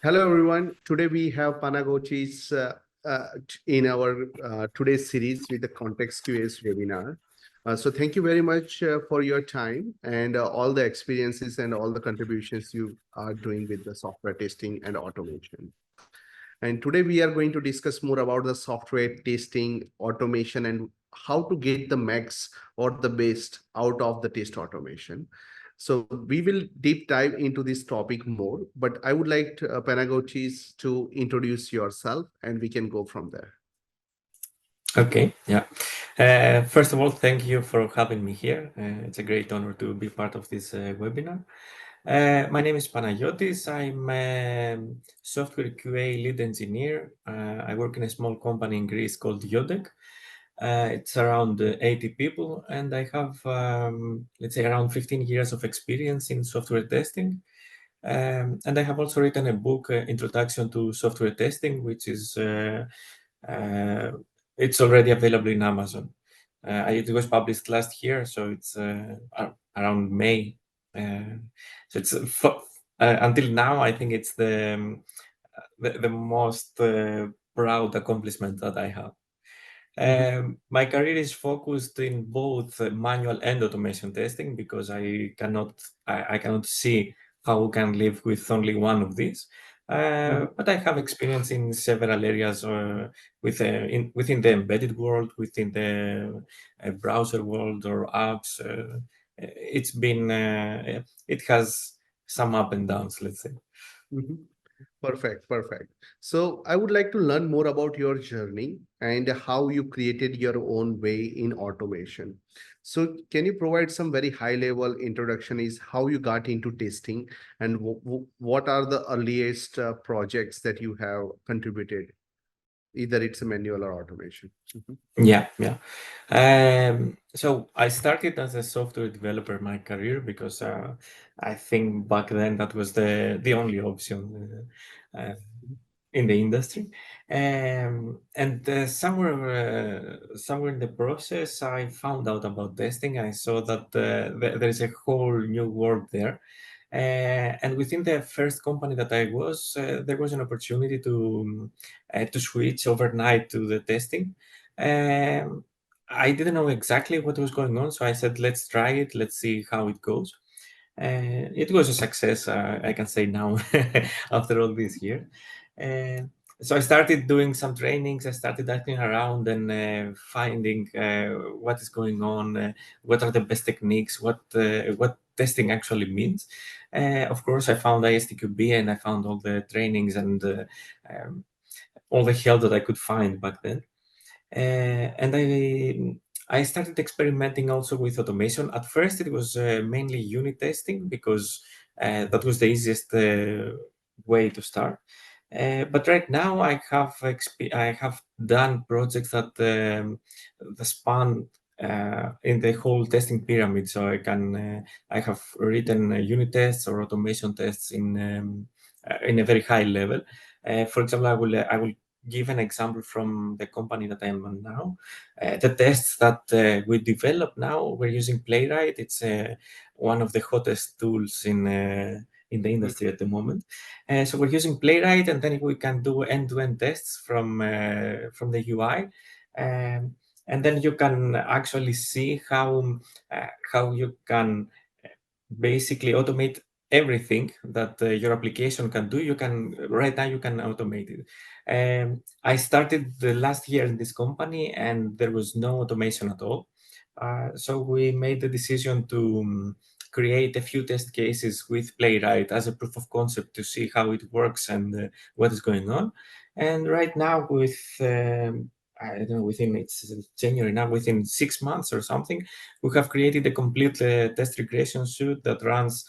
Hello, everyone. Today we have Panagochis in our today's series with the ContextQA webinar. So thank you very much for your time and all the experiences and all the contributions you are doing with the software testing and automation. And today we are going to discuss more about the software testing, automation, and how to get the max or the best out of the test automation. So we will deep dive into this topic more, but I would like to, Panagochis to introduce yourself and we can go from there. Okay, yeah. First of all, thank you for having me here. It's a great honor to be part of this webinar. My name is Panagiotis. I'm a software QA lead engineer. I work in a small company in Greece called Yodek. It's around 80 people, and I have, let's say, around 15 years of experience in software testing. And I have also written a book, Introduction to Software Testing, which is it's already available in Amazon. It was published last year, so it's around May. So it's until now, I think it's the most proud accomplishment that I have. My career is focused in both manual and automation testing because I cannot see how we can live with only one of these. But I have experience in several areas within the embedded world, within the browser world or apps. It has some up and downs, let's say. Perfect, perfect. So I would like to learn more about your journey and how you created your own way in automation. So can you provide some very high level introduction is how you got into testing and what are the earliest projects that you have contributed? Either it's a manual or automation. Yeah. So I started as a software developer my career because I think back then that was the only option in the industry. And somewhere in the process, I found out about testing. I saw that there is a whole new world there. And within the first company that I was, there was an opportunity to switch overnight to the testing. I didn't know exactly what was going on, so I said, let's try it, let's see how it goes. It was a success, I can say now, after all these years. So I started doing some trainings. I started asking around and finding what is going on, what are the best techniques, what testing actually means. Of course, I found ISTQB and I found all the trainings and all the help that I could find back then. And I started experimenting also with automation. At first, it was mainly unit testing because that was the easiest way to start. But right now, I have done projects that the span in the whole testing pyramid. So I have written unit tests or automation tests in a very high level. For example, I will give an example from the company that I am on now. The tests that we develop now, we're using Playwright. It's one of the hottest tools in the industry at the moment. So we're using Playwright, and then we can do end-to-end tests from the UI. And then you can actually see how you can basically automate everything that your application can do. Right now you can automate it. I started the last year in this company and there was no automation at all. So we made the decision to create a few test cases with Playwright as a proof of concept to see how it works and what is going on. And right now I don't know, it's January now, within 6 months or something, we have created a complete test regression suite that runs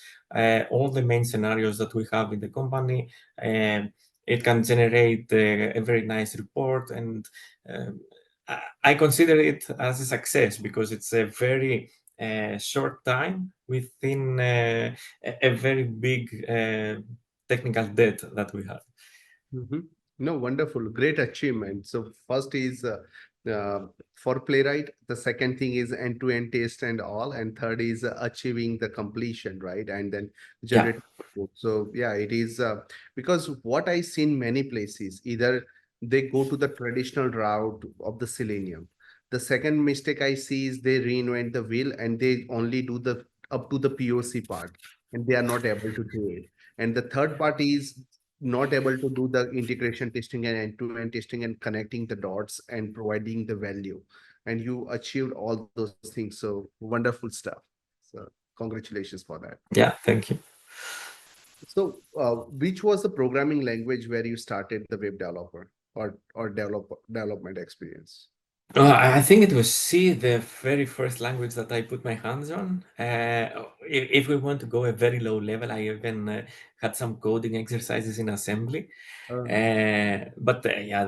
all the main scenarios that we have in the company. It can generate a very nice report, and I consider it as a success because it's a very short time within a very big technical debt that we have. No, wonderful, great achievement. So first is uh, for playwright. The second thing is end-to-end test and all, and third is achieving the completion, right? And then Yeah. generate code. So yeah, it is because what I see in many places, either they go to the traditional route of the Selenium. The second mistake I see is they reinvent the wheel and they only do the up to the POC part, and they are not able to do it. And the third part is not able to do the integration testing and end-to-end testing and connecting the dots and providing the value. And you achieved all those things. So wonderful stuff. So congratulations for that. Yeah, thank you. So which was the programming language where you started the web developer or development experience? I think it was C, the very first language that I put my hands on. If we want to go a very low level, I even had some coding exercises in assembly. Uh, But yeah,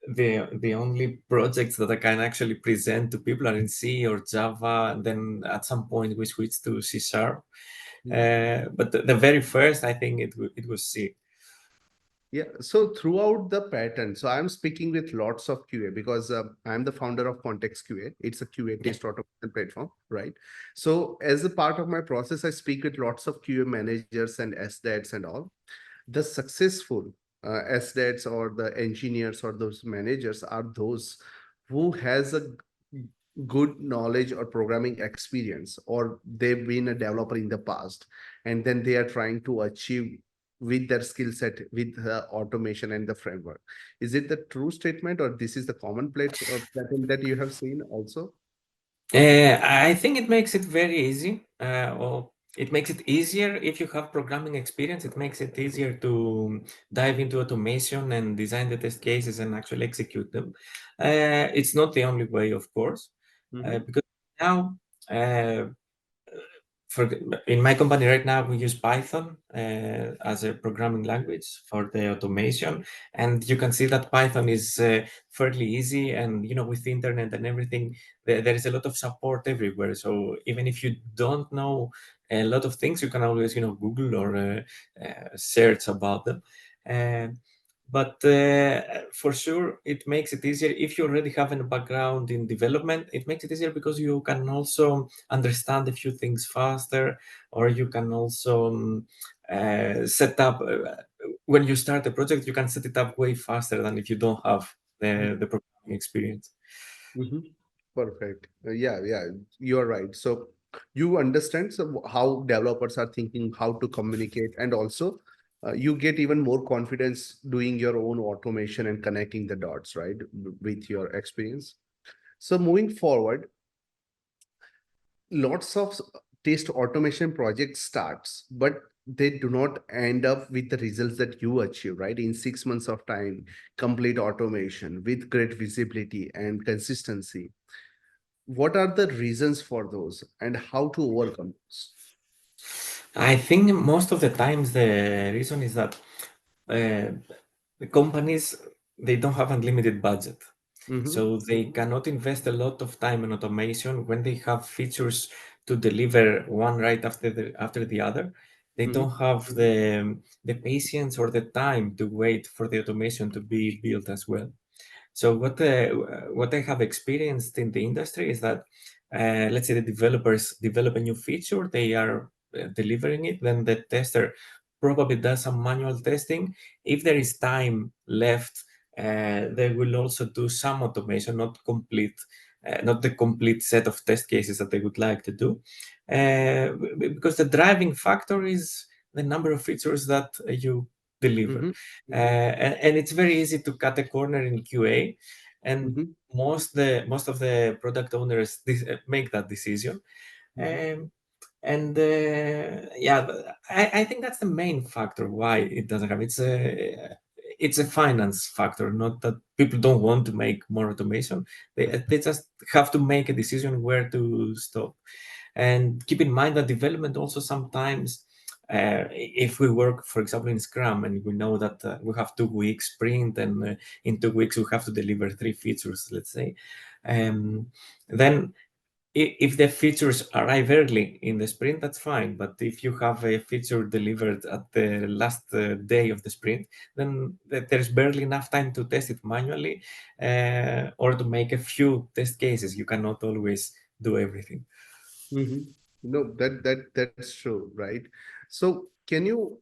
the only projects that I can actually present to people are in C or Java, and then at some point we switched to C sharp. mhm. But the very first, I think it was C. Yeah, so throughout the pattern, so I'm speaking with lots of QA because I'm the founder of ContextQA. It's a QA Yeah. test automation platform, right? So as a part of my process, I speak with lots of QA managers and SDATs and all. The successful SDATs or the engineers or those managers are those who has a good knowledge or programming experience, or they've been a developer in the past, and then they are trying to achieve with their skill set with the automation and the framework. Is it the true statement, or this is the common pattern that you have seen also? I think it makes it very easy, or it makes it easier if you have programming experience. It makes it easier to dive into automation and design the test cases and actually execute them. It's not the only way, of course, Mm-hmm. because now uh, for in my company right now we use Python as a programming language for the automation, and you can see that Python is fairly easy, and with the internet and everything there is a lot of support everywhere. So even if you don't know a lot of things, you can always Google or search about them. Uh, but for sure it makes it easier if you already have a background in development. It makes it easier because you can also understand a few things faster, or you can also set up when you start a project, you can set it up way faster than if you don't have the programming experience. Mm-hmm. Perfect. Yeah, yeah, you're right. So you understand how developers are thinking, how to communicate, and also you get even more confidence doing your own automation and connecting the dots, right, with your experience. So moving forward, lots of test automation projects starts, but they do not end up with the results that you achieve, right? In 6 months of time, complete automation with great visibility and consistency. What are the reasons for those and how to overcome those? I think most of the times the reason is that uh, the companies, they don't have unlimited budget. Mm-hmm. So they cannot invest a lot of time in automation when they have features to deliver one right after the other. They Mm-hmm. don't have the patience or the time to wait for the automation to be built as well. So what I have experienced in the industry is that let's say the developers develop a new feature, they are delivering it, then the tester probably does some manual testing. If there is time left, they will also do some automation, not the complete set of test cases that they would like to do, because the driving factor is the number of features that you deliver. Mm-hmm. And it's very easy to cut a corner in QA, and Mm-hmm. most of the product owners make that decision. Mm-hmm. Um, and yeah, I think that's the main factor why it doesn't have. It's a finance factor, not that people don't want to make more automation. They just have to make a decision where to stop. And keep in mind that development also sometimes, if we work, for example, in Scrum, and we know that we have 2 weeks sprint, and in 2 weeks we have to deliver 3 features, let's say, then if the features arrive early in the sprint, that's fine. But if you have a feature delivered at the last day of the sprint, then there's barely enough time to test it manually or to make a few test cases. You cannot always do everything. Mhm. No, that's true, right? So can you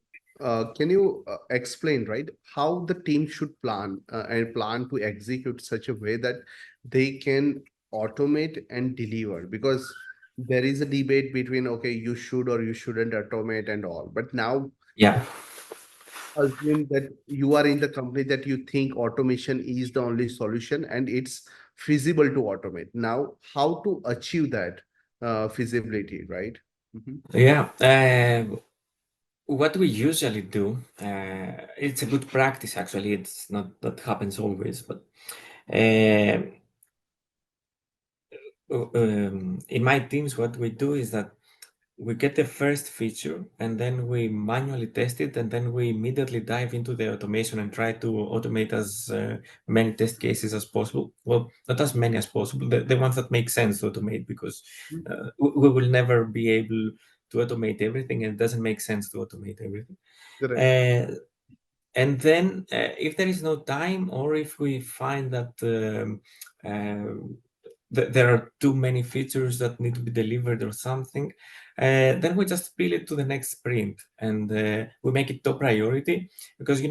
explain, right, how the team should plan and plan to execute such a way that they can automate and deliver? Because there is a debate between, okay, you should or you shouldn't automate and all. But now Yeah. assume that you are in the company that you think automation is the only solution and it's feasible to automate. Now, how to achieve that feasibility, right? Mhm. Yeah. What we usually do, it's a good practice actually. It's not that happens always, but uh, in my teams, what we do is that we get the first feature and then we manually test it, and then we immediately dive into the automation and try to automate as many test cases as possible. Well, not as many as possible, the ones that make sense to automate, because we will never be able to automate everything, and it doesn't make sense to automate everything. Correct. Uh, and then, if there is no time, or if we find that there are too many features that need to be delivered or something, then we just spill it to the next sprint, and we make it top priority. Because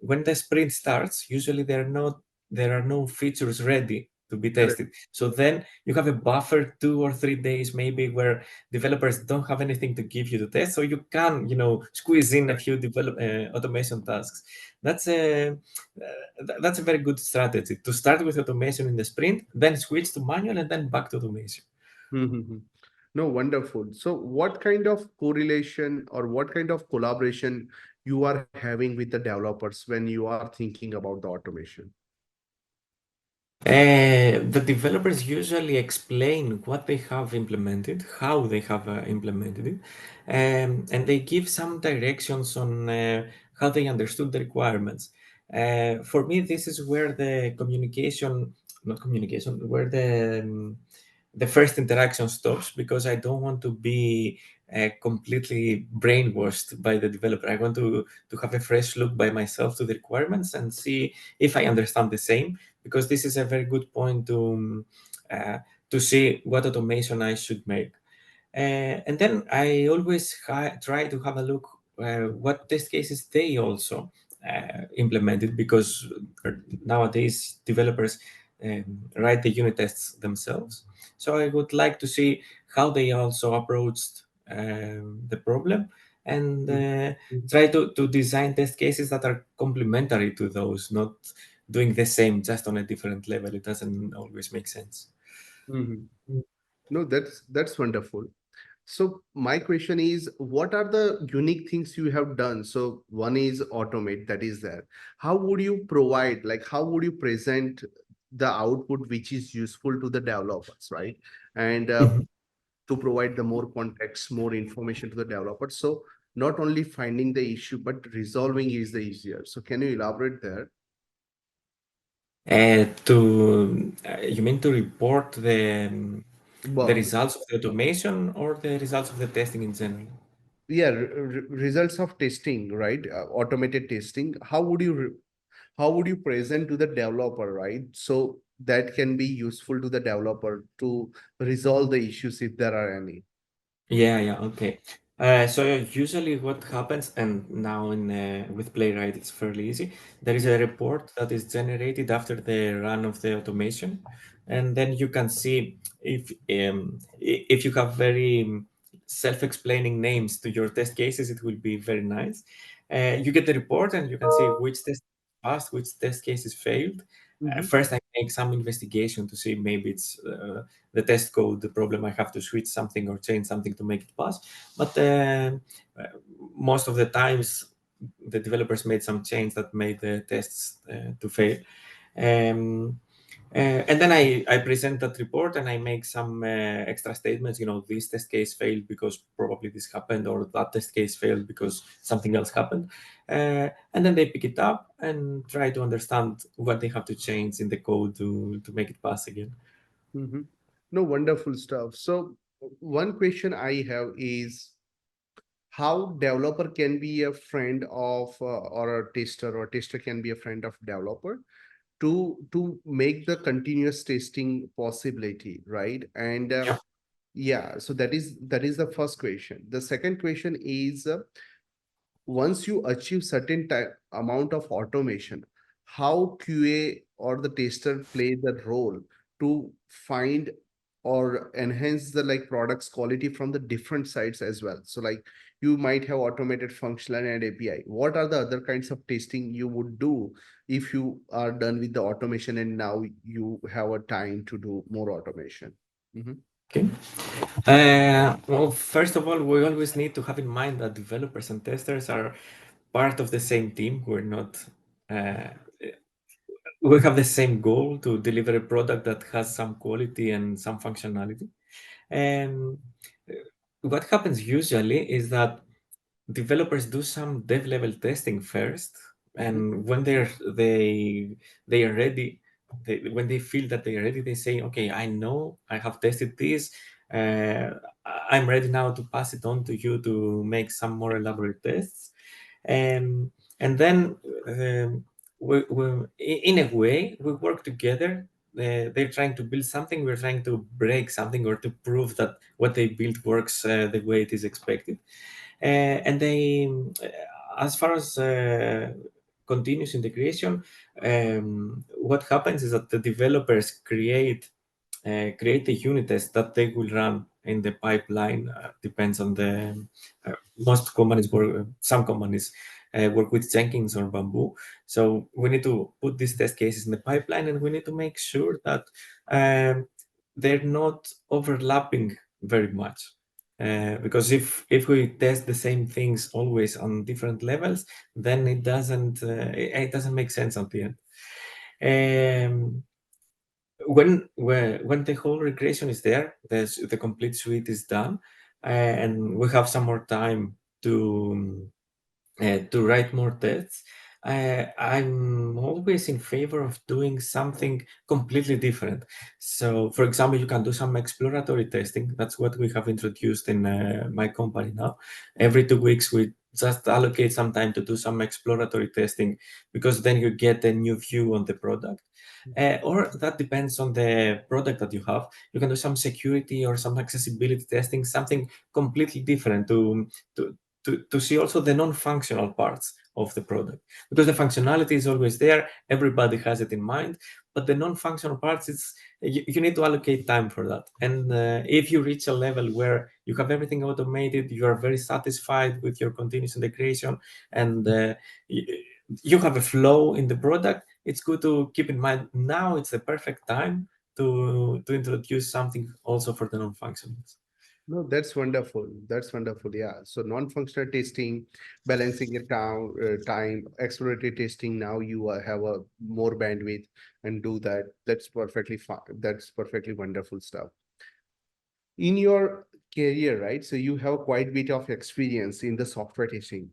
when the sprint starts, usually there are no features ready to be Correct. tested. So then you have a buffer 2 or 3 days maybe where developers don't have anything to give you to test, so you can squeeze in a few develop automation tasks. That's a very good strategy, to start with automation in the sprint, then switch to manual, and then back to automation. Mhm. No, wonderful. So what kind of correlation or what kind of collaboration you are having with the developers when you are thinking about the automation? The developers usually explain what they have implemented, how they have implemented it, and they give some directions on how they understood the requirements. For me, this is where the communication, not communication, where the first interaction stops, because I don't want to be completely brainwashed by the developer. I want to have a fresh look by myself to the requirements and see if I understand the same, because this is a very good point uh, to see what automation I should make. And then I always try to have a look what test cases they also implemented, because nowadays developers write the unit tests themselves. So I would like to see how they also approached the problem, and try to design test cases that are complementary to those, not doing the same just on a different level. It doesn't always make sense. Mhm. No, that's wonderful. So my question is, what are the unique things you have done? So one is automate, that is there. How would you provide, like how would you present the output which is useful to the developers, right? And to provide the more context, more information to the developers. So not only finding the issue, but resolving is the easier. So can you elaborate there? You mean to report the Well, results of the automation, or the results of the testing in general? yeah, results of testing, right? Automated testing. How would you present to the developer, right? So that can be useful to the developer to resolve the issues if there are any. Yeah, yeah, okay. So usually what happens, and now in with Playwright it's fairly easy. There is a report that is generated after the run of the automation, and then you can see if you have very self-explaining names to your test cases, it will be very nice. You get the report, and you can see which test passed, which test cases failed. Mhm. First, I make some investigation to see maybe it's the test code, the problem. I have to switch something or change something to make it pass. But uh, most of the times, the developers made some change that made the tests to fail. Um, and then I present that report, and I make some extra statements. This test case failed because probably this happened, or that test case failed because something else happened. And then they pick it up and try to understand what they have to change in the code to make it pass again. Mhm. No, wonderful stuff. So one question I have is how developer can be a friend of or a tester, or tester can be a friend of developer to make the continuous testing possibility, right? And Yeah. yeah, so that is the first question. The second question is once you achieve certain amount of automation, how QA or the tester play the role to find or enhance the like products quality from the different sides as well. So like you might have automated functional and API. What are the other kinds of testing you would do if you are done with the automation and now you have a time to do more automation? Mhm. Okay. Well, first of all, we always need to have in mind that developers and testers are part of the same team. We're not. Uh, we have the same goal to deliver a product that has some quality and some functionality. And what happens usually is that developers do some dev level testing first, Mhm. and when they are ready, when they feel that they are ready, they say, okay, I know I have tested this, uh, I'm ready now to pass it on to you to make some more elaborate tests. And then we in a way we work together. They're trying to build something, we're trying to break something or to prove that what they built works the way it is expected. And they, as far as continuous integration, what happens is that the developers create a unit test that they will run in the pipeline. Depends on the most companies work. Some companies work with Jenkins or Bamboo. So we need to put these test cases in the pipeline, and we need to make sure that um, they're not overlapping very much. Because if we test the same things always on different levels, then it doesn't make sense at the end. Um, when the whole regression is there, the complete suite is done, and we have some more time to write more tests. I'm always in favor of doing something completely different. So, for example, you can do some exploratory testing. That's what we have introduced in my company now. Every 2 weeks, we just allocate some time to do some exploratory testing, because then you get a new view on the product. Or that depends on the product that you have. You can do some security or some accessibility testing, something completely different to to see also the non-functional parts of the product, because the functionality is always there, everybody has it in mind, but the non-functional parts, you need to allocate time for that. And if you reach a level where you have everything automated, you are very satisfied with your continuous integration, and you have a flow in the product, it's good to keep in mind now it's the perfect time to introduce something also for the non-functionals. No, that's wonderful. That's wonderful. Yeah. So non-functional testing, balancing it down, time, exploratory testing. Now you have a more bandwidth and do that. That's perfectly fine. That's perfectly wonderful stuff. In your career, right? So you have quite a bit of experience in the software testing.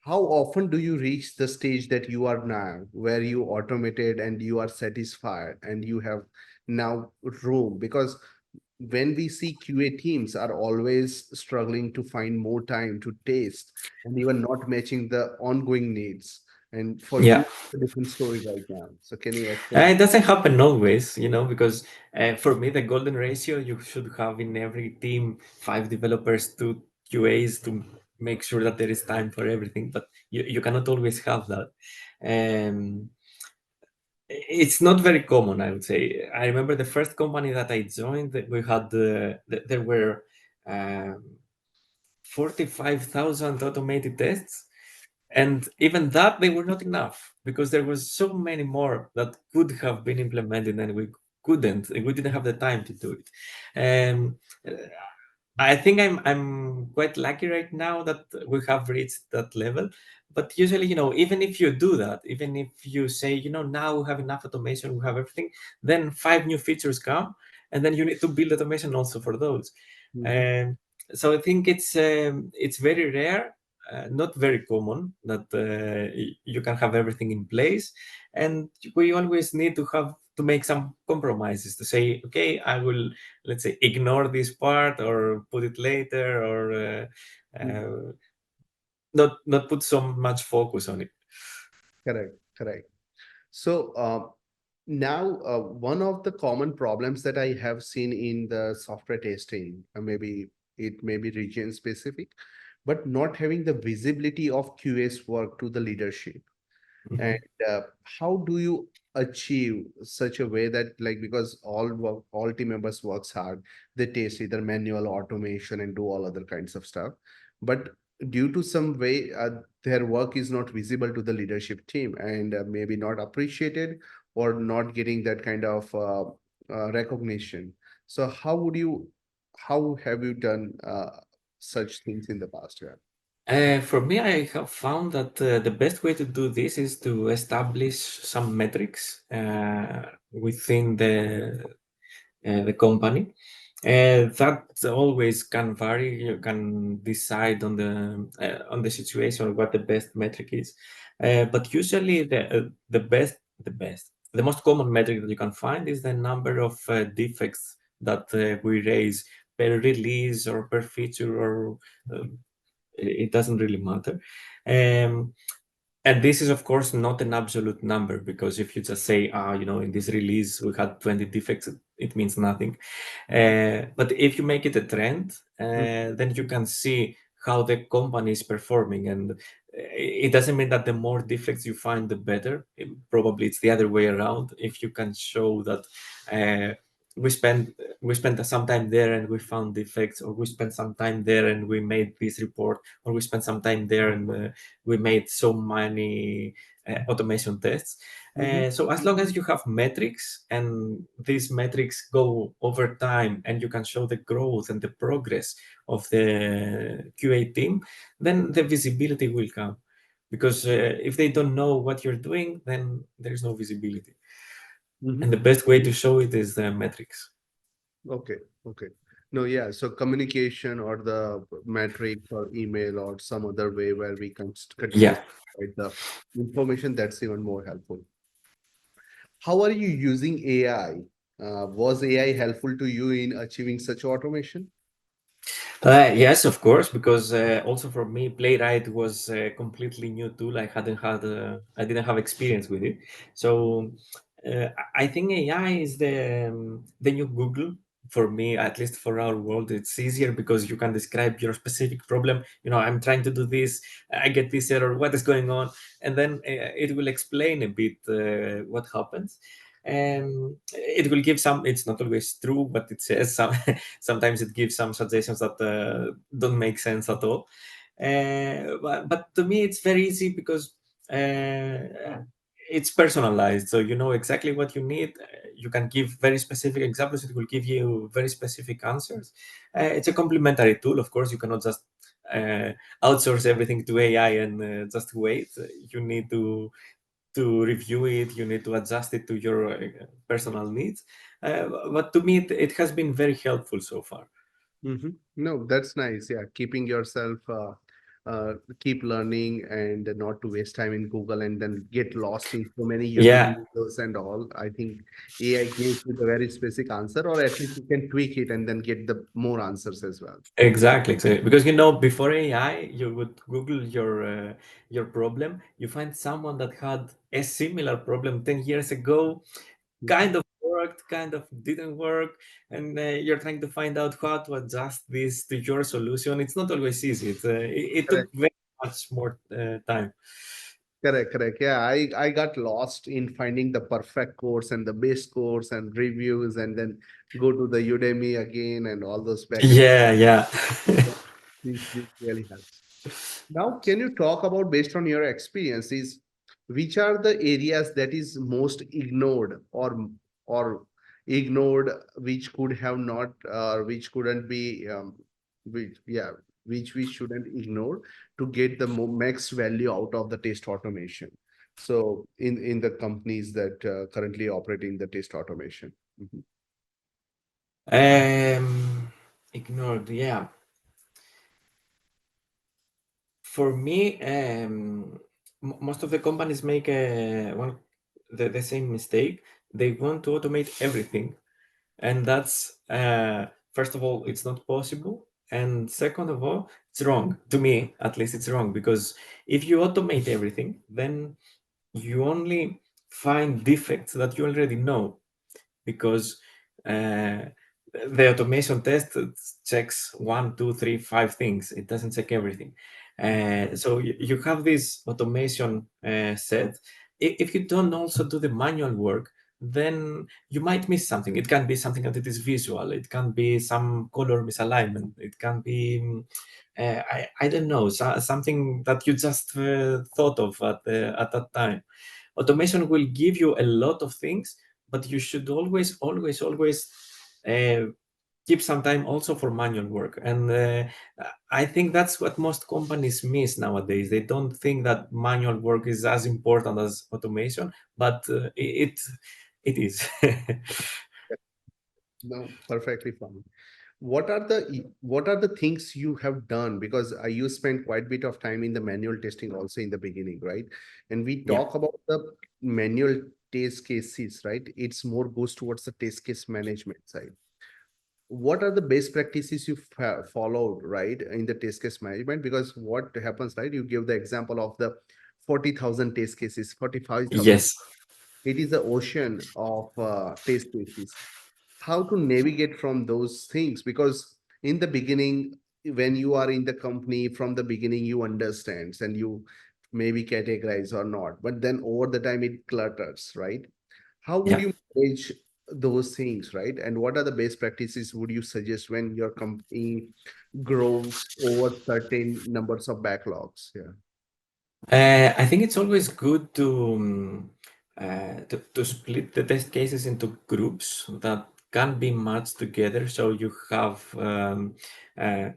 How often do you reach the stage that you are now, where you automated and you are satisfied and you have now room? Because when we see QA teams are always struggling to find more time to test and even not matching the ongoing needs. And for Yeah. you, it's a different story right now. So can you explain? It doesn't happen always, because for me, the golden ratio, you should have in every team 5 developers, 2 QAs to make sure that there is time for everything. But you cannot always have that. Um, it's not very common, I would say. I remember the first company that I joined, that we had there were um, 45,000 automated tests, and even that, they were not enough, because there was so many more that could have been implemented, and we couldn't. We didn't have the time to do it. Um, I think I'm quite lucky right now that we have reached that level. But usually, even if you do that, even if you say, now we have enough automation, we have everything, then 5 new features come, and then you need to build automation also for those. Mhm. Um, so I think it's very rare, not very common, that you can have everything in place, and we always need to have to make some compromises, to say, okay, I will, let's say, ignore this part or put it later, or not put so much focus on it. Correct, correct. So now one of the common problems that I have seen in the software testing, maybe it may be region specific, but not having the visibility of QA's work to the leadership. And Mhm. how do you achieve such a way that, like, because all team members works hard, they test either manual automation and do all other kinds of stuff, but due to some way their work is not visible to the leadership team and maybe not appreciated or not getting that kind of recognition. So how have you done such things in the past? Yeah. For me, I have found that the best way to do this is to establish some metrics within the company. That always can vary. You can decide on the situation what the best metric is. But usually the most common metric that you can find is the number of defects that we raise per release or per feature, or uh, it doesn't really matter. Um, and this is, of course, not an absolute number, because if you just say, in this release we had 20 defects, it means nothing. But if you make it a trend, then you can see how the company is performing. And it doesn't mean that the more defects you find, the better. Probably it's the other way around. If you can show that uh, we spent we spent some time there and we found defects, or we spent some time there and we made this report, or we spent some time there and we made so many automation tests. Mhm. So as long as you have metrics, and these metrics go over time, and you can show the growth and the progress of the QA team, then the visibility will come. Because if they don't know what you're doing, then there's no visibility. And Mhm. the best way to show it is the metrics. Okay, okay. No, yeah, so communication or the metrics or email or some other way where we can Yeah. continuously provide the information, that's even more helpful. How are you using AI? Was AI helpful to you in achieving such automation? Yes, of course, because also for me, Playwright was a completely new tool. I didn't have experience with it. So I think AI is the new Google for me, at least for our world. It's easier because you can describe your specific problem. I'm trying to do this, I get this error, what is going on? And then it will explain a bit what happens. It will give some, it's not always true, but it says some, sometimes it gives some suggestions that don't make sense at all. But to me, it's very easy because it's personalized. So you know exactly what you need. You can give very specific examples. It will give you very specific answers. It's a complementary tool. Of course, you cannot just uh, outsource everything to AI and just wait. You need to review it. You need to adjust it to your personal needs. But to me, it has been very helpful so far. No, that's nice. Yeah, keeping yourself, keep learning and not to waste time in Google and then get lost in so many YouTube Yeah, videos and all. I think AI gives you the very specific answer, or at least you can tweak it and then get the more answers as well. exactly. So, because before AI, you would Google your problem. You find someone that had a similar problem 10 years ago, Mhm. kind of worked, kind of didn't work, and you're trying to find out how to adjust this to your solution. It's not always easy. It took Correct. very much more time. Correct, correct. Yeah, I got lost in finding the perfect course and the best course and reviews, and then go to the Udemy again and all those back and Yeah, yeah. forth. This really helps. Now, can you talk about, based on your experiences, which are the areas that is most ignored or ignored, which could have not, which couldn't be, which yeah, which we shouldn't ignore to get the max value out of the test automation. So, in the companies that currently operating the test automation. Mhm. Ignored. Yeah. For me, most of the companies make the same mistake. they want to automate everything, and that's first of all, it's not possible, and second of all, it's wrong. To me, at least, it's wrong, because if you automate everything, then you only find defects that you already know, because uh, the automation test checks 1, 2, 3, 5 things. It doesn't check everything. So you have this automation set. If you don't also do the manual work, then you might miss something. It can be something that it is visual. It can be some color misalignment. It can be I don't know, something that you just thought of at that time. Automation will give you a lot of things, but you should always uh, keep some time also for manual work. And I think that's what most companies miss nowadays. They don't think that manual work is as important as automation, but it is. No, perfectly fine. What are the things you have done? Because you spent quite a bit of time in the manual testing also in the beginning, right? And we Yeah. talk about the manual test cases, right? It's more goes towards the test case management side. What are the best practices you followed, right, in the test case management? Because what happens, right? You give the example of the 40,000 test cases, 45,000. Yes. It is the ocean of test cases. How to navigate from those things, because in the beginning, when you are in the company from the beginning, you understand and you maybe categorize or not, but then over the time it clutters, right? How would Yeah. you manage those things, right? And what are the best practices would you suggest when your company grows over certain numbers of backlogs? Yeah. I think it's always good to split the test cases into groups that can be matched together. So uh,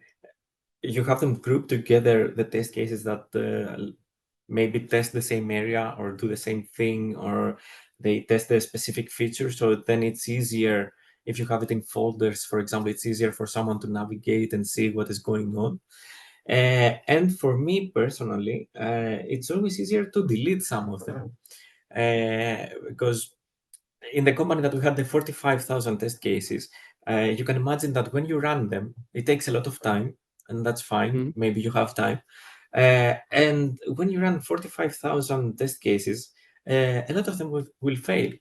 you have them grouped together, the test cases that maybe test the same area or do the same thing, or they test a specific feature. So then it's easier if you have it in folders, for example. It's easier for someone to navigate and see what is going on. And for me personally, it's always easier to delete some of them, because in the company that we had the 45,000 test cases, you can imagine that when you run them, it takes a lot of time, and that's fine. Mhm. Maybe you have time. And when you run 45,000 test cases, a lot of them will fail.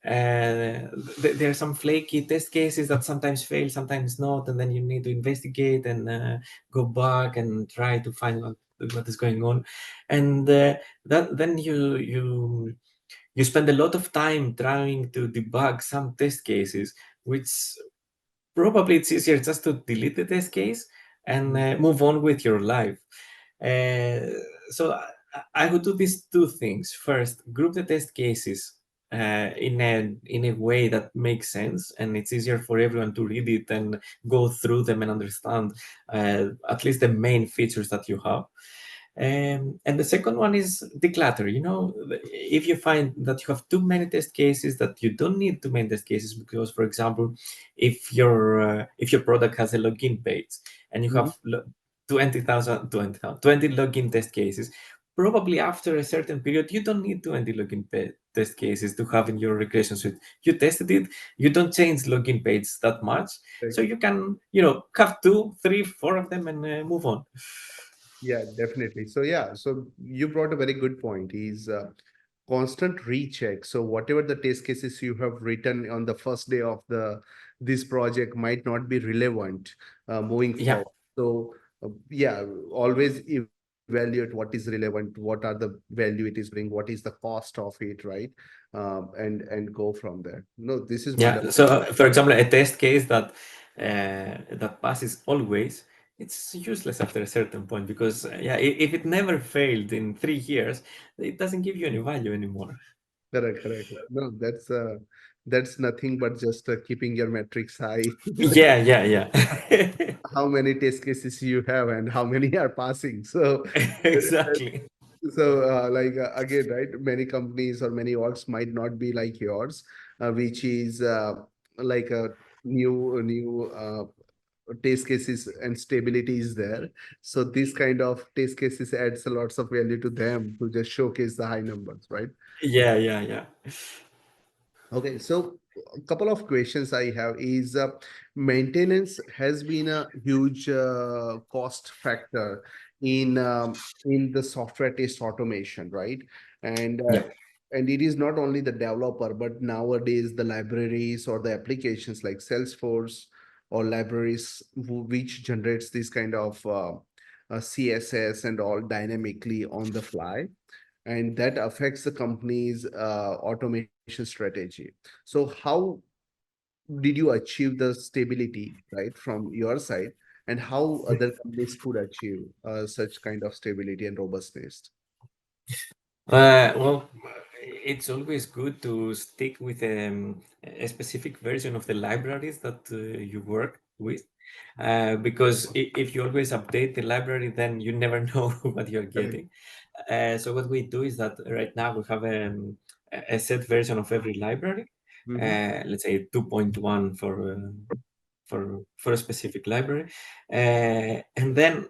There are some flaky test cases that sometimes fail, sometimes not, and then you need to investigate and go back and try to find what is going on. And that then you spend a lot of time trying to debug some test cases, which probably it's easier just to delete the test case and move on with your life. Uh, so I would do these two things. First, group the test cases in a way that makes sense, and it's easier for everyone to read it and go through them and understand at least the main features that you have. And the second one is declutter. If you find that you have too many test cases, that you don't need too many test cases, because, for example, if your product has a login page and you have Mhm. 20 login test cases, probably after a certain period, you don't need 20 test cases to have in your regression suite. You tested it, you don't change login page that much, so Right. you can, have 2, 3, 4 of them and move on. Yeah, definitely. So yeah, so you brought a very good point. Is constant recheck. So whatever the test cases you have written on the first day of the this project might not be relevant moving Yeah. forward. So yeah, always evaluate what is relevant, what are the value it is bring, what is the cost of it, right? And go from there. No, this is Yeah. wonderful. So, for example, a test case that passes always, it's useless after a certain point, because yeah, if it never failed in 3 years, it doesn't give you any value anymore. Correct, correct. No, that's nothing but just keeping your metrics high. Yeah, yeah, yeah. How many test cases you have and how many are passing. So Exactly. again, right, many companies or many orgs might not be like yours, which is like a new test cases and stability is there. So this kind of test cases adds a lots of value to them to just showcase the high numbers, right? Yeah, yeah, yeah. Okay, so a couple of questions I have is maintenance has been a huge cost factor in the software test automation, right? And uh, Yeah. and it is not only the developer, but nowadays the libraries or the applications like Salesforce or libraries which generates this kind of CSS and all dynamically on the fly, and that affects the company's automation strategy. So how did you achieve the stability, right, from your side, and how other companies could achieve such kind of stability and robustness? Well, it's always good to stick with a specific version of the libraries that you work with, because if you always update the library, then you never know what you're Correct. getting. So what we do is that right now we have a set version of every library, Mm-hmm. let's say 2.1 for a specific library, and then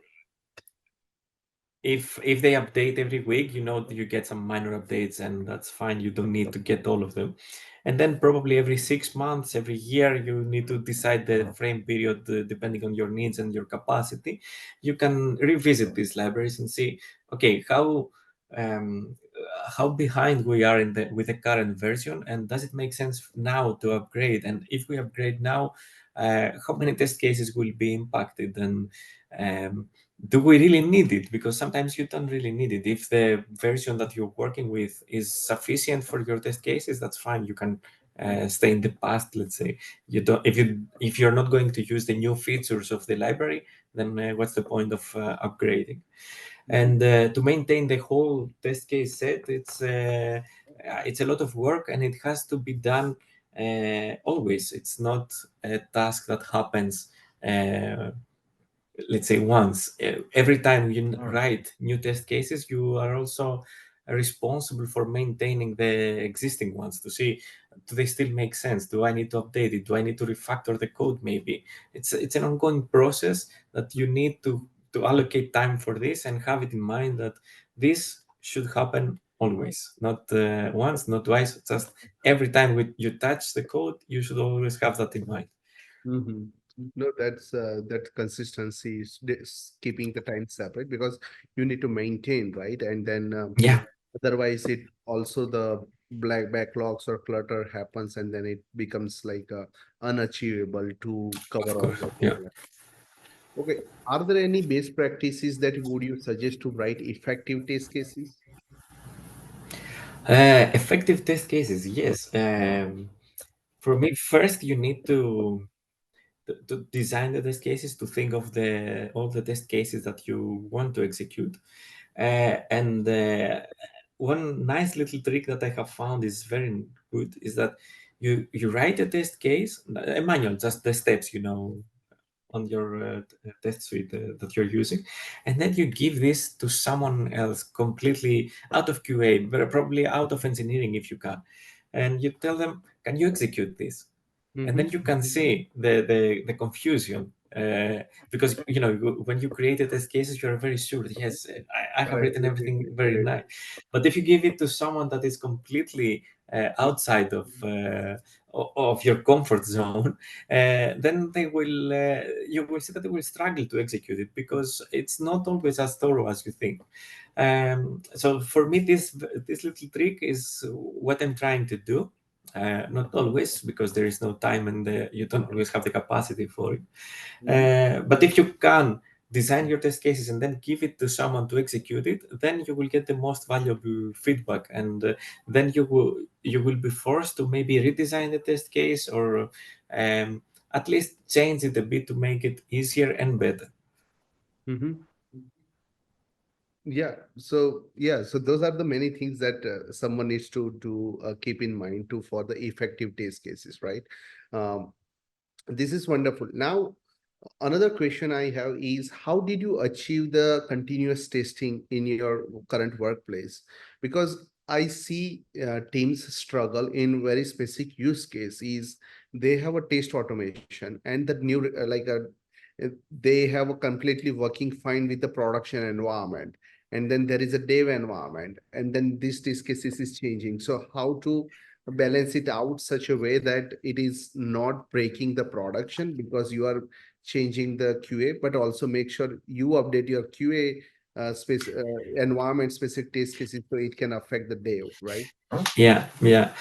if they update every week, you know, you get some minor updates, and that's fine. You don't need to get all of them. And then probably every 6 months, every year, you need to decide the frame period depending on your needs and your capacity. You can revisit these libraries and see, okay, um, how behind we are in the with the current version, and does it make sense now to upgrade? And if we upgrade now, how many test cases will be impacted? And um, do we really need it? Because sometimes you don't really need it. If the version that you're working with is sufficient for your test cases, that's fine. You can stay in the past. Let's say you don't. If you're not going to use the new features of the library, then what's the point of upgrading? Mm-hmm. And to maintain the whole test case set, it's a lot of work, and it has to be done always. It's not a task that happens. Let's say once every time you write new test cases, you are also responsible for maintaining the existing ones to see, do they still make sense? Do I need to update it? Do I need to refactor the code? Maybe it's an ongoing process that you need to allocate time for this and have it in mind that this should happen always, not once, not twice, just every time you touch the code, you should always have that in mind. Mm-hmm. No, that's that consistency is keeping the time separate because you need to maintain, right? And then Yeah, otherwise, it also the black backlogs or clutter happens, and then it becomes like unachievable to of cover all course. the Yeah. deadlines. Okay, are there any best practices that would you suggest to write effective test cases? Effective test cases, yes. For me, first you need to design the test cases, to think of the all the test cases that you want to execute. And one nice little trick that I have found is very good is that you write a test case, a manual, just the steps, you know, on your test suite that you're using, and then you give this to someone else completely out of QA, but probably out of engineering if you can, and you tell them, can you execute this? And then Mm-hmm. you can see the confusion, because you know when you create a test cases, you're very sure that, yes, I have Correct. written everything very Correct. nice. But if you give it to someone that is completely outside of your comfort zone, then they will you will see that they will struggle to execute it because it's not always as thorough as you think. So for me, this little trick is what I'm trying to do. Not always, because there is no time and you don't always have the capacity for it. Mhm. But if you can design your test cases and then give it to someone to execute it, then you will get the most valuable feedback, and then you will be forced to maybe redesign the test case, or um, at least change it a bit to make it easier and better. Mhm. So those are the many things that someone needs to keep in mind to for the effective test cases, right? Um, this is wonderful. Now, another question I have is how did you achieve the continuous testing in your current workplace? Because I see teams struggle in very specific use case is they have a test automation and the new they have a completely working fine with the production environment, and then there is a dev environment, and then this case is changing. So how to balance it out such a way that it is not breaking the production because you are changing the QA, but also make sure you update your QA environment specific test cases so it can affect the dev, right? Yeah, yeah.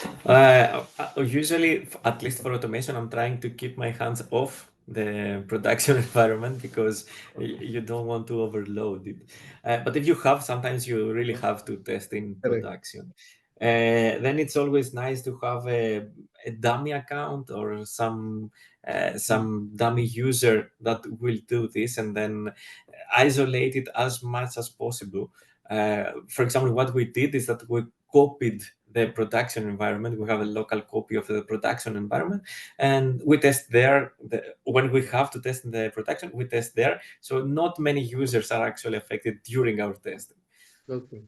Usually, at least for automation, I'm trying to keep my hands off the production environment because you don't want to overload it. But if you have, sometimes you really have to test in Correct. production. Then it's always nice to have a dummy account or some dummy user that will do this, and then isolate it as much as possible. For example, what we did is that we copied the production environment. We have a local copy of the production environment, and we test there. When we have to test in the production, we test there. So not many users are actually affected during our testing. Okay.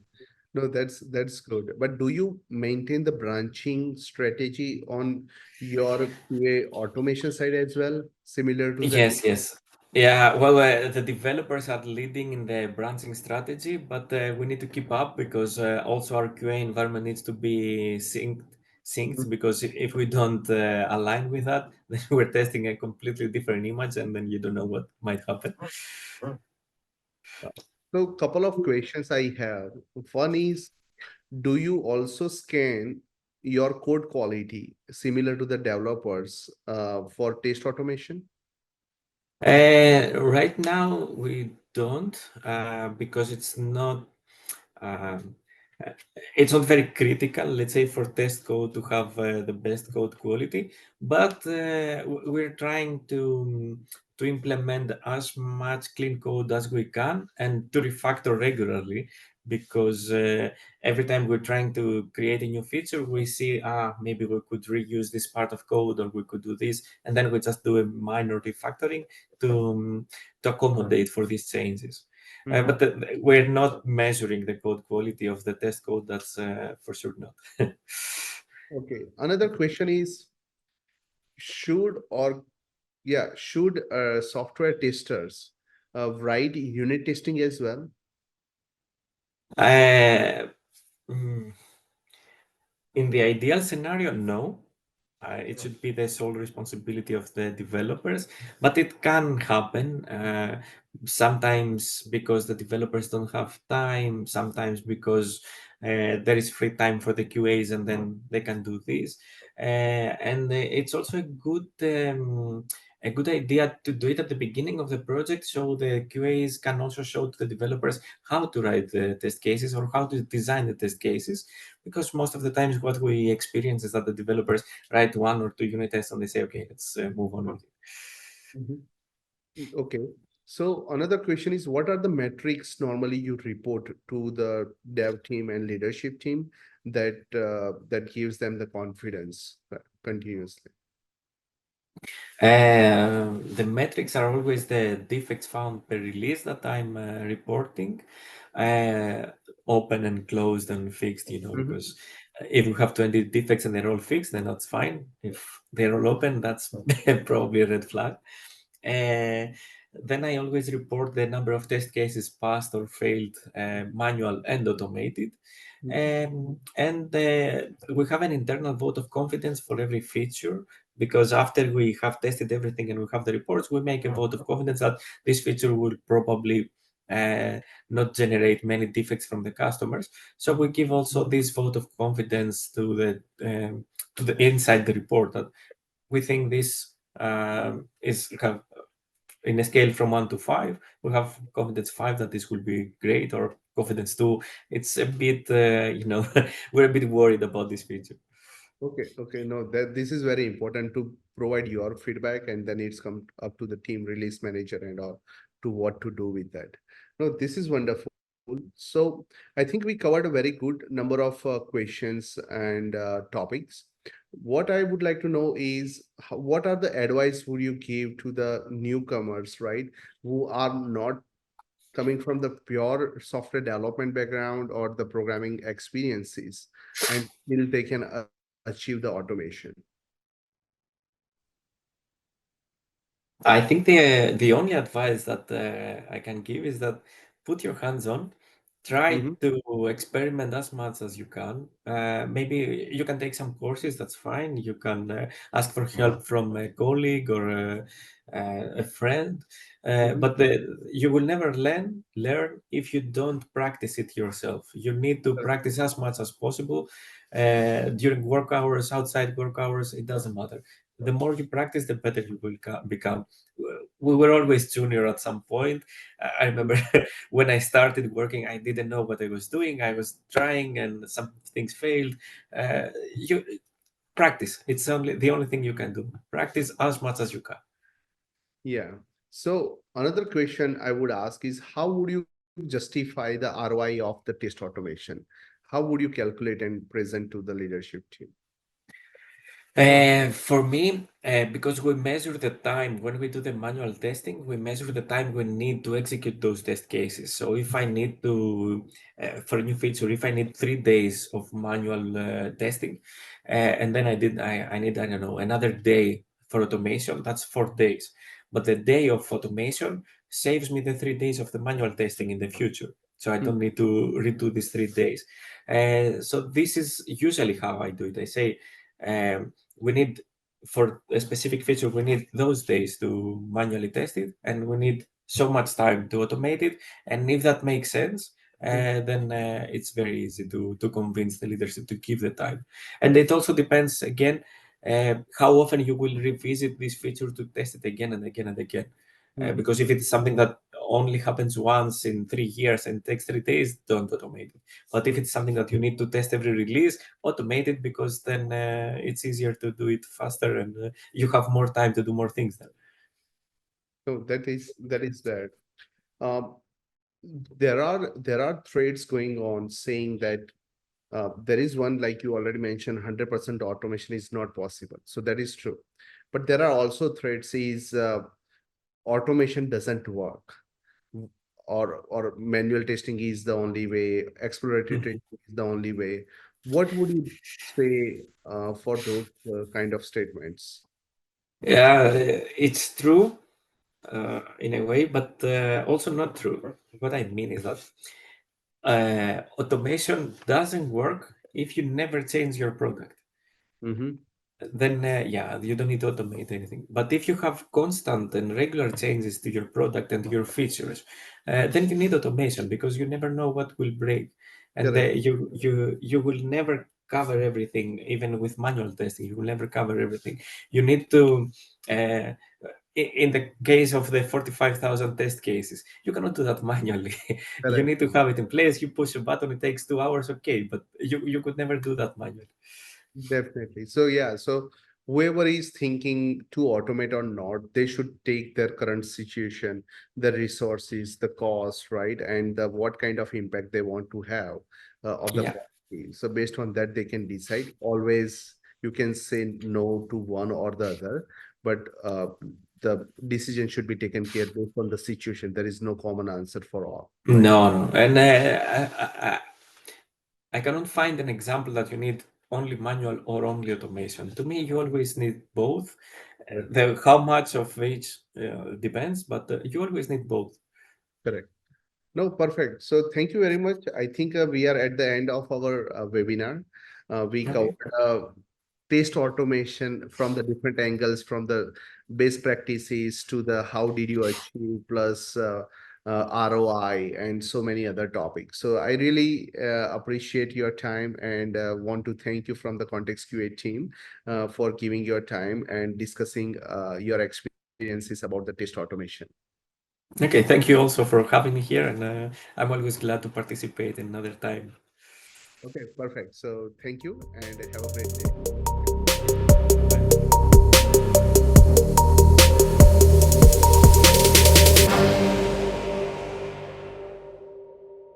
No, that's good. But do you maintain the branching strategy on your QA automation side as well, similar to that? Yes, yes. Yeah, well, the developers are leading in the branching strategy, but we need to keep up because also our QA environment needs to be synced because if we don't align with that, then we're testing a completely different image and then you don't know what might happen. So, couple of questions I have. One is, do you also scan your code quality similar to the developers for test automation? Right now, we don't because um, uh, it's not very critical, let's say, for test code to have the best code quality, but we're trying to implement as much clean code as we can and to refactor regularly because every time we're trying to create a new feature, we see, maybe we could reuse this part of code or we could do this, and then we just do a minor refactoring to accommodate for these changes. Mhm. But we're not measuring the code quality of the test code. That's for sure not. Okay. Another question is, should or yeah, should software testers write unit testing as well? uh, mm, in the ideal scenario, no. It should be the sole responsibility of the developers, but it can happen sometimes because the developers don't have time, sometimes because there is free time for the QAs and then they can do this. And it's also a good idea to do it at the beginning of the project so the QAs can also show to the developers how to write the test cases or how to design the test cases, because most of the times what we experience is that the developers write one or two unit tests and they say, okay, let's move on with it. Mhm. Okay. So another question is, what are the metrics normally you report to the dev team and leadership team that gives them the confidence continuously? The metrics are always the defects found per release that I'm reporting, uh, open and closed and fixed, Mhm. because if we have 20 defects and they're all fixed, then that's fine. If they're all open, that's probably a red flag. Uh, then I always report the number of test cases passed or failed, manual and automated. And we have an internal vote of confidence for every feature, because after we have tested everything and we have the reports, we make a vote of confidence that this feature will probably uh, not generate many defects from the customers. So we give also this vote of confidence to the inside the report that we think this is have in a scale from 1 to 5. We have confidence 5 that this will be great, or confidence 2. It's a bit, we're a bit worried about this feature. Okay, okay. No, that this is very important to provide your feedback, and then it's come up to the team release manager and all to what to do with that. No, this is wonderful. So I think we covered a very good number of questions and topics. What I would like to know is what are the advice would you give to the newcomers, right, who are not coming from the pure software development background or the programming experiences, and still they can achieve the automation? I think the only advice that I can give is that put your hands on. Try Mhm. to experiment as much as you can. Maybe you can take some courses, that's fine. You can ask for help from a colleague or a friend, Mhm. but you will never learn if you don't practice it yourself. You need to Correct. practice as much as possible during work hours, outside work hours, it doesn't matter. The more you practice, the better you will become. We were always junior at some point. I remember when I started working, I didn't know what I was doing. I was trying, and some things failed. You practice. It's only the only thing you can do. Practice as much as you can. Yeah. So another question I would ask is how would you justify the ROI of the test automation? How would you calculate and present to the leadership team? For me, because we measure the time when we do the manual testing, we measure the time we need to execute those test cases. So if I need to, for a new feature, if I need 3 days of manual testing, and then I need, I don't know, another day for automation, that's 4 days. But the day of automation saves me the 3 days of the manual testing in the future. So I don't Hmm. need to redo these 3 days. So this is usually how I do it. I say, we need for a specific feature, we need those days to manually test it, and we need so much time to automate it. And if that makes sense, then it's very easy to convince the leadership to give the time. And it also depends again how often you will revisit this feature to test it again and again and again. Hmm. Because if it's something that only happens once in 3 years and takes 3 days, don't automate it. But if it's something that you need to test every release, automate it, because then it's easier to do it faster, and you have more time to do more things then. So that is that. Um, there are threads going on saying that there is one, like you already mentioned, 100% automation is not possible. So that is true. But there are also threads is automation doesn't work, or manual testing is the only way, exploratory Mm. testing is the only way. What would you say for those kind of statements? Yeah, it's true in a way, but also not true. What I mean is that automation doesn't work if you never change your product. Mm-hmm. Then yeah, you don't need to automate anything. But if you have constant and regular changes to your product and to your features, then you need automation, because you never know what will break, and Correct. you will never cover everything. Even with manual testing, you will never cover everything. You need to. Uh, in the case of the 45,000 test cases, you cannot do that manually. You Correct. need to have it in place. You push a button, it takes 2 hours, okay, but you could never do that manually. Definitely. So yeah, so whoever is thinking to automate or not, they should take their current situation, the resources, the cost, right? And the what kind of impact they want to have of the Yeah. policy. So based on that, they can decide. Always you can say no to one or the other, but the decision should be taken care based on the situation. There is no common answer for all, right? No, no. And I cannot find an example that you need only manual or only automation. To me, you always need both. Correct. How much of each depends, but you always need both. Correct. No, perfect. So thank you very much. I think we are at the end of our webinar. We covered Okay. test automation from the different angles, from the best practices to the how did you achieve, plus ROI, and so many other topics. So I really appreciate your time, and want to thank you from the Context QA team for giving your time and discussing your experiences about the test automation. Okay, thank you also for having me here, and I'm always glad to participate another time. Okay, perfect. So thank you and have a great day.